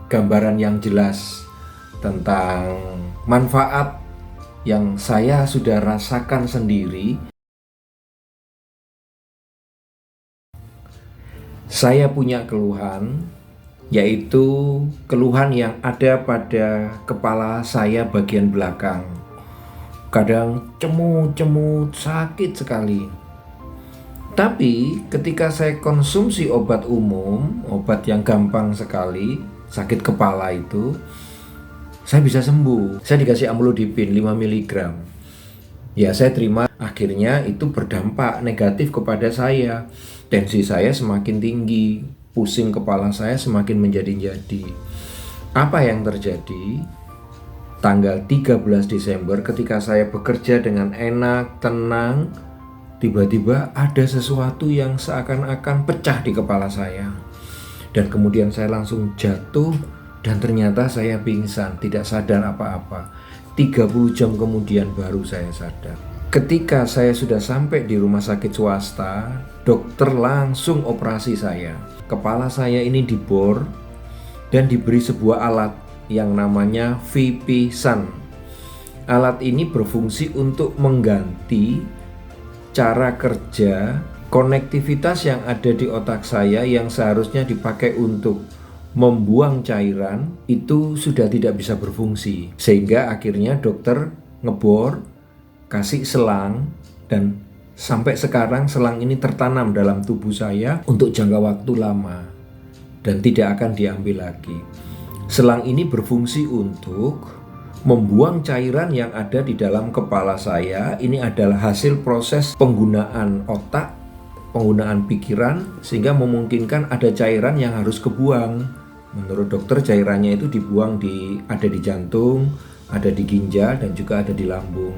gambaran yang jelas tentang manfaat yang saya sudah rasakan sendiri. Saya punya keluhan, yaitu keluhan yang ada pada kepala saya bagian belakang. Kadang cemut-cemut, sakit sekali. Tapi ketika saya konsumsi obat umum, obat yang gampang sekali, sakit kepala itu, saya bisa sembuh. Saya dikasih amlodipin 5 mg. Ya, saya terima. Akhirnya itu berdampak negatif kepada saya. Tensi saya semakin tinggi, pusing kepala saya semakin menjadi-jadi. Apa yang terjadi? Tanggal 13 Desember ketika saya bekerja dengan enak, tenang, tiba-tiba ada sesuatu yang seakan-akan pecah di kepala saya. Dan kemudian saya langsung jatuh dan ternyata saya pingsan, tidak sadar apa-apa. 30 jam kemudian baru saya sadar. Ketika saya sudah sampai di rumah sakit swasta, dokter langsung operasi saya. Kepala saya ini dibor dan diberi sebuah alat yang namanya VP-Sun. Alat ini berfungsi untuk mengganti cara kerja konektivitas yang ada di otak saya yang seharusnya dipakai untuk membuang cairan, itu sudah tidak bisa berfungsi. Sehingga akhirnya dokter ngebor, kasih selang, dan sampai sekarang selang ini tertanam dalam tubuh saya untuk jangka waktu lama dan tidak akan diambil lagi. Selang ini berfungsi untuk membuang cairan yang ada di dalam kepala saya. Ini adalah hasil proses penggunaan otak, penggunaan pikiran, sehingga memungkinkan ada cairan yang harus kebuang. Menurut dokter cairannya itu dibuang ada di jantung, ada di ginjal, dan juga ada di lambung.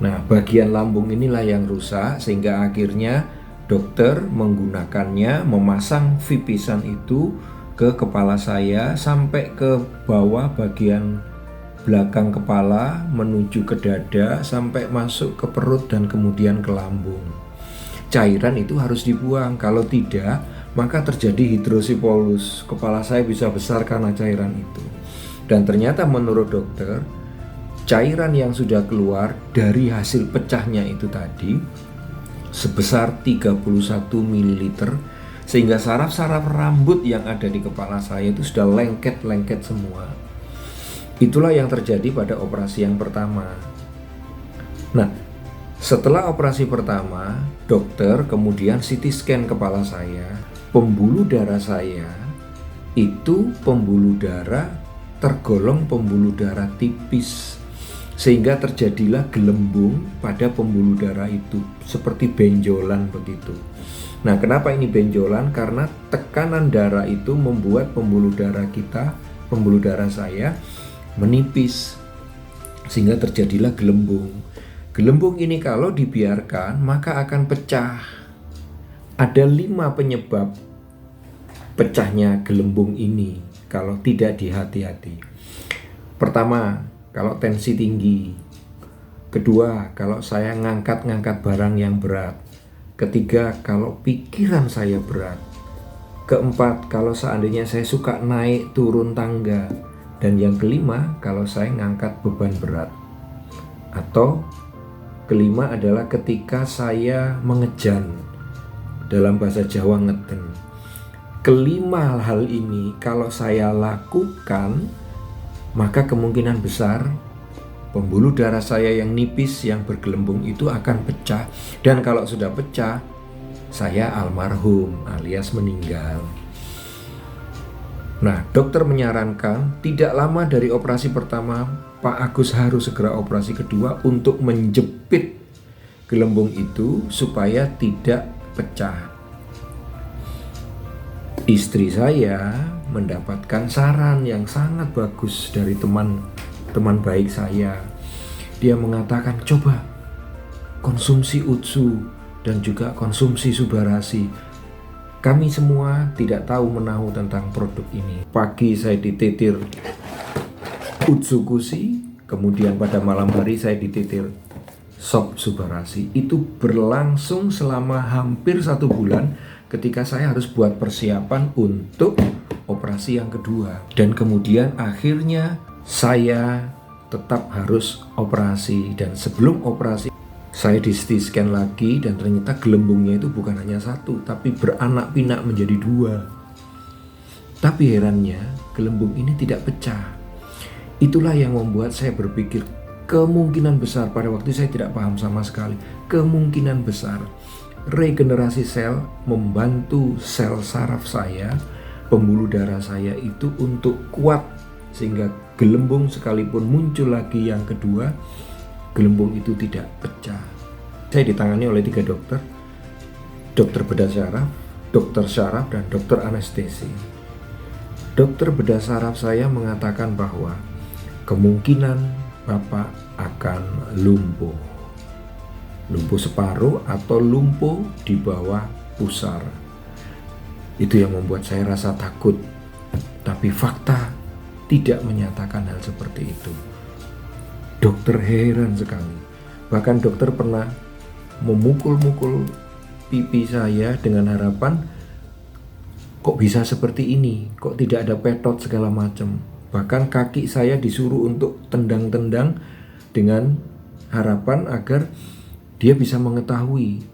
Nah, bagian lambung inilah yang rusak sehingga akhirnya dokter menggunakannya, memasang VP-Sun itu ke kepala saya sampai ke bawah bagian belakang kepala menuju ke dada sampai masuk ke perut dan kemudian ke lambung. Cairan itu harus dibuang, kalau tidak maka terjadi hidrosipolus. Kepala saya bisa besar karena cairan itu. Dan ternyata menurut dokter, cairan yang sudah keluar dari hasil pecahnya itu tadi sebesar 31 ml, sehingga saraf-saraf rambut yang ada di kepala saya itu sudah lengket-lengket semua. Itulah yang terjadi pada operasi yang pertama. Nah, setelah operasi pertama, dokter kemudian CT scan kepala saya. Pembuluh darah saya itu pembuluh darah tergolong pembuluh darah tipis, sehingga terjadilah gelembung pada pembuluh darah itu seperti benjolan begitu. Nah, kenapa ini benjolan? Karena tekanan darah itu membuat pembuluh darah kita, pembuluh darah saya menipis, sehingga terjadilah gelembung. Gelembung ini kalau dibiarkan maka akan pecah. Ada 5 penyebab pecahnya gelembung ini kalau tidak dihati-hati. Pertama, kalau tensi tinggi. Kedua, kalau saya ngangkat-ngangkat barang yang berat. Ketiga, kalau pikiran saya berat. Keempat, kalau seandainya saya suka naik turun tangga. Dan yang kelima, kalau saya ngangkat beban berat. Atau kelima adalah ketika saya mengejan. Dalam bahasa Jawa ngeden. Kelima hal ini kalau saya lakukan, maka kemungkinan besar pembuluh darah saya yang nipis, yang bergelembung itu akan pecah. Dan kalau sudah pecah, saya almarhum alias meninggal. Nah, dokter menyarankan tidak lama dari operasi pertama, Pak Agus harus segera operasi kedua untuk menjepit gelembung itu supaya tidak pecah. Istri saya mendapatkan saran yang sangat bagus dari teman baik saya. Dia mengatakan, coba konsumsi Utsu dan juga konsumsi Subarasi. Kami semua tidak tahu menahu tentang produk ini. Pagi saya dititir Utsukushi, kemudian pada malam hari saya dititir Sob Subarasi. Itu berlangsung selama hampir 1 bulan ketika saya harus buat persiapan untuk operasi yang kedua. Dan kemudian akhirnya saya tetap harus operasi, dan sebelum operasi saya di CT scan lagi dan ternyata gelembungnya itu bukan hanya satu tapi beranak pinak menjadi dua. Tapi herannya gelembung ini tidak pecah. Itulah yang membuat saya berpikir kemungkinan besar, pada waktu saya tidak paham sama sekali, kemungkinan besar regenerasi sel membantu sel saraf saya, pembuluh darah saya itu untuk kuat sehingga gelembung sekalipun muncul lagi yang kedua, gelembung itu tidak pecah. Saya ditangani oleh 3 dokter, dokter bedah saraf, dokter syaraf, dan dokter anestesi. Dokter bedah saraf saya mengatakan bahwa kemungkinan Bapak akan lumpuh separuh atau lumpuh di bawah pusar. Itu yang membuat saya rasa takut, tapi fakta tidak menyatakan hal seperti itu. Dokter heran sekali. Bahkan dokter pernah memukul-mukul pipi saya dengan harapan, kok bisa seperti ini, kok tidak ada petot segala macam. Bahkan kaki saya disuruh untuk tendang-tendang dengan harapan agar dia bisa mengetahui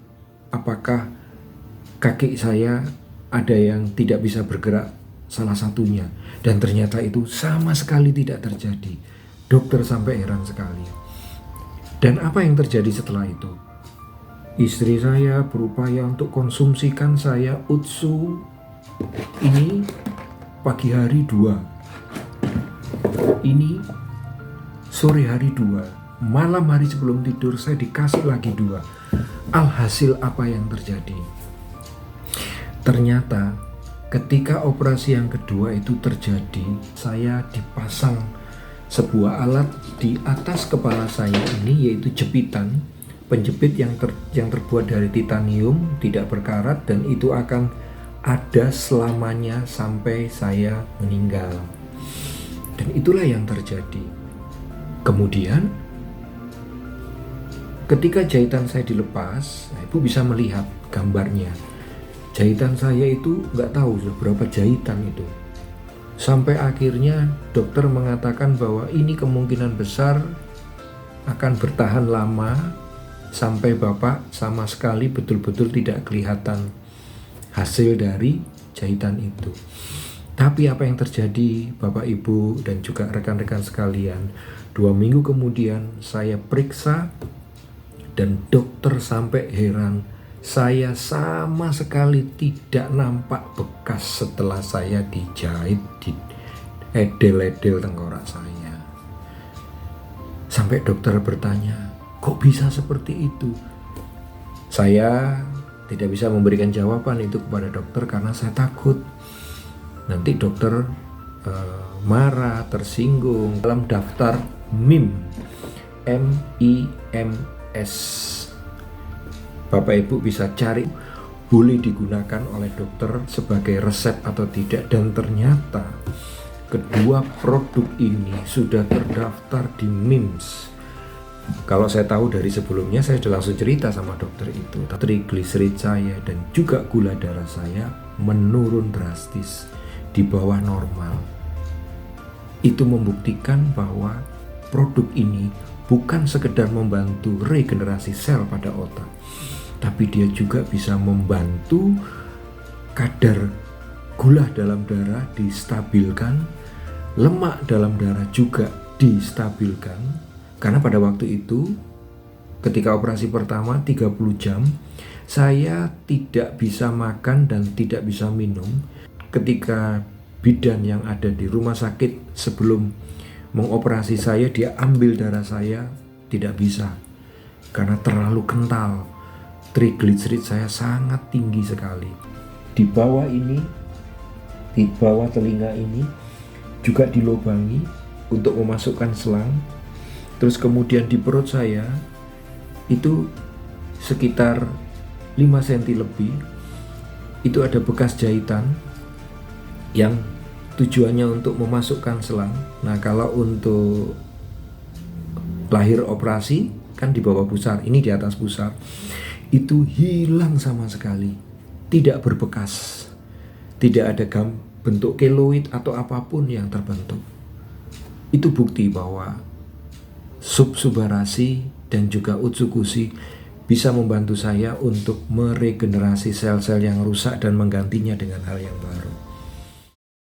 apakah kaki saya ada yang tidak bisa bergerak salah satunya. Dan ternyata itu sama sekali tidak terjadi. Dokter sampai heran sekali. Dan apa yang terjadi setelah itu? Istri saya berupaya untuk konsumsikan saya Utsu ini pagi hari 2, ini sore hari 2, malam hari sebelum tidur saya dikasih lagi 2. Alhasil apa yang terjadi? Ternyata ketika operasi yang kedua itu terjadi, saya dipasang sebuah alat di atas kepala saya ini, yaitu jepitan, penjepit yang terbuat dari titanium, tidak berkarat, dan itu akan ada selamanya sampai saya meninggal. Dan itulah yang terjadi. Kemudian ketika jahitan saya dilepas, Ibu bisa melihat gambarnya. Jahitan saya itu nggak tahu sudah berapa jahitan itu. Sampai akhirnya dokter mengatakan bahwa ini kemungkinan besar akan bertahan lama sampai Bapak sama sekali betul-betul tidak kelihatan hasil dari jahitan itu. Tapi apa yang terjadi Bapak Ibu dan juga rekan-rekan sekalian, 2 minggu kemudian saya periksa dan dokter sampai heran, saya sama sekali tidak nampak bekas setelah saya dijahit di edel-edel tengkorak saya. Sampai dokter bertanya, kok bisa seperti itu? Saya tidak bisa memberikan jawaban itu kepada dokter karena saya takut nanti dokter marah, tersinggung. Dalam daftar MIMS, Bapak Ibu bisa cari, boleh digunakan oleh dokter sebagai resep atau tidak. Dan ternyata kedua produk ini sudah terdaftar di MIMS. Kalau saya tahu dari sebelumnya, saya sudah langsung cerita sama dokter itu. Trigliserid saya dan juga gula darah saya menurun drastis di bawah normal. Itu membuktikan bahwa produk ini bukan sekedar membantu regenerasi sel pada otak, tapi dia juga bisa membantu kadar gula dalam darah distabilkan, lemak dalam darah juga distabilkan. Karena pada waktu itu ketika operasi pertama 30 jam saya tidak bisa makan dan tidak bisa minum. Ketika bidan yang ada di rumah sakit sebelum mengoperasi saya, dia ambil darah saya, tidak bisa karena terlalu kental. Trigliserid saya sangat tinggi sekali. Di bawah ini, di bawah telinga ini juga dilubangi untuk memasukkan selang. Terus kemudian di perut saya itu sekitar 5 cm lebih, itu ada bekas jahitan yang tujuannya untuk memasukkan selang. Nah, kalau untuk lahir operasi kan di bawah pusar, ini di atas pusar. Itu hilang sama sekali. tidak berbekas, tidak ada bentuk keloid atau apapun yang terbentuk. Itu bukti bahwa subsubarasi dan juga utsukushi bisa membantu saya untuk meregenerasi sel-sel yang rusak dan menggantinya dengan hal yang baru.